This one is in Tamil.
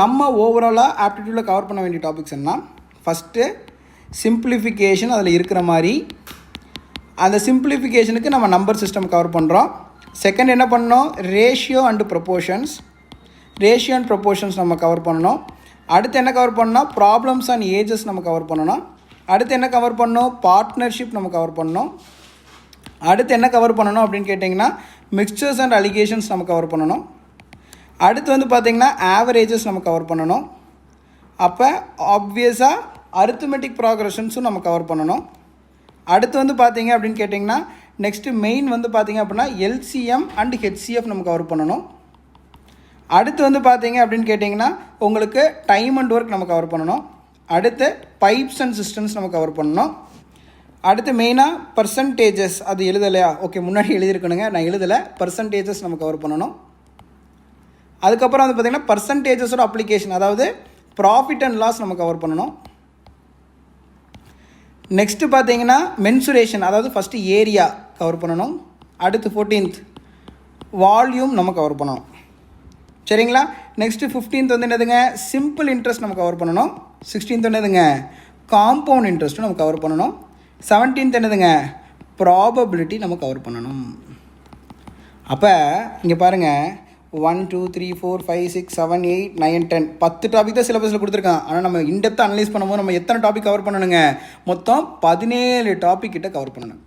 நம்ம ஓவராலாக ஆப்டிடியூடில் கவர் பண்ண வேண்டிய டாபிக்ஸ் என்ன? ஃபஸ்ட்டு சிம்பிளிஃபிகேஷன், அதில் இருக்கிற மாதிரி அந்த சிம்பிளிஃபிகேஷனுக்கு நம்ம நம்பர் சிஸ்டம் கவர் பண்ணுறோம். செகண்ட் என்ன பண்ணோம்? Ratio and proportions, ratio and proportions நம்ம கவர் பண்ணணும். அடுத்து என்ன கவர் பண்ணோம்? ப்ராப்ளம்ஸ் அண்ட் ஏஜஸ் நம்ம கவர் பண்ணணும். அடுத்து என்ன கவர் பண்ணோம்? பார்ட்னர்ஷிப் நம்ம கவர் பண்ணணும். அடுத்து என்ன கவர் பண்ணணும் அப்படின்னு கேட்டிங்கன்னா மிக்சர்ஸ் அண்ட் அலிகேஷன்ஸ் நம்ம கவர் பண்ணணும். அடுத்து வந்து பார்த்திங்கன்னா ஆவரேஜஸ் நம்ம கவர் பண்ணணும். அப்போ ஆப்வியஸாக அரித்மெட்டிக் ப்ராக்ரெஷன்ஸும் நம்ம கவர் பண்ணணும். அடுத்து வந்து பார்த்திங்க அப்படின்னு கேட்டிங்கன்னா நெக்ஸ்ட்டு மெயின் வந்து பார்த்திங்க அப்படின்னா எல்சிஎம் அண்ட் ஹெச்சிஎஃப் நம்ம கவர் பண்ணணும். அடுத்து வந்து பார்த்திங்க அப்படின்னு கேட்டிங்கன்னா உங்களுக்கு டைம் அண்ட் ஒர்க் நம்ம கவர் பண்ணணும். அடுத்து பைப்ஸ் அண்ட் சிஸ்டம்ஸ் நம்ம கவர் பண்ணணும். அடுத்து மெயினாக பர்சன்டேஜஸ், அது எழுதலையா? ஓகே, முன்னாடி எழுதியிருக்கணுங்க, நான் எழுதலை. பர்சன்டேஜஸ் நம்ம கவர் பண்ணணும். அதுக்கப்புறம் வந்து பார்த்திங்கன்னா பர்சன்டேஜஸோட அப்ளிகேஷன், அதாவது ப்ராஃபிட் அண்ட் லாஸ் நம்ம கவர் பண்ணணும். நெக்ஸ்ட்டு பார்த்தீங்கன்னா மென்சுரேஷன், அதாவது ஃபஸ்ட்டு ஏரியா கவர் பண்ணணும். அடுத்து 14th வால்யூம் நம்ம கவர் பண்ணணும். சரிங்களா? நெக்ஸ்ட்டு 15th வந்து என்னதுங்க? சிம்பிள் இன்ட்ரெஸ்ட் நம்ம கவர் பண்ணணும். 16th என்னதுங்க? காம்பவுண்ட் இன்ட்ரெஸ்ட்டும் நம்ம கவர் பண்ணணும். 17th என்னதுங்க? ப்ராபபிலிட்டி நம்ம கவர் பண்ணணும். அப்போ இங்கே பாருங்கள், 1 2 3 4 5 6 7 8 9 10 10 டாபிக் தான் சிலபஸில் கொடுத்துருக்கான். ஆனால் நம்ம இன்டெப்த்தாக அனலைஸ் பண்ணும்போது நம்ம எத்தனை டாபிக் கவர் பண்ணணுங்க? மொத்தம் 17 டாபிக் கிட்ட கவர் பண்ணணும்.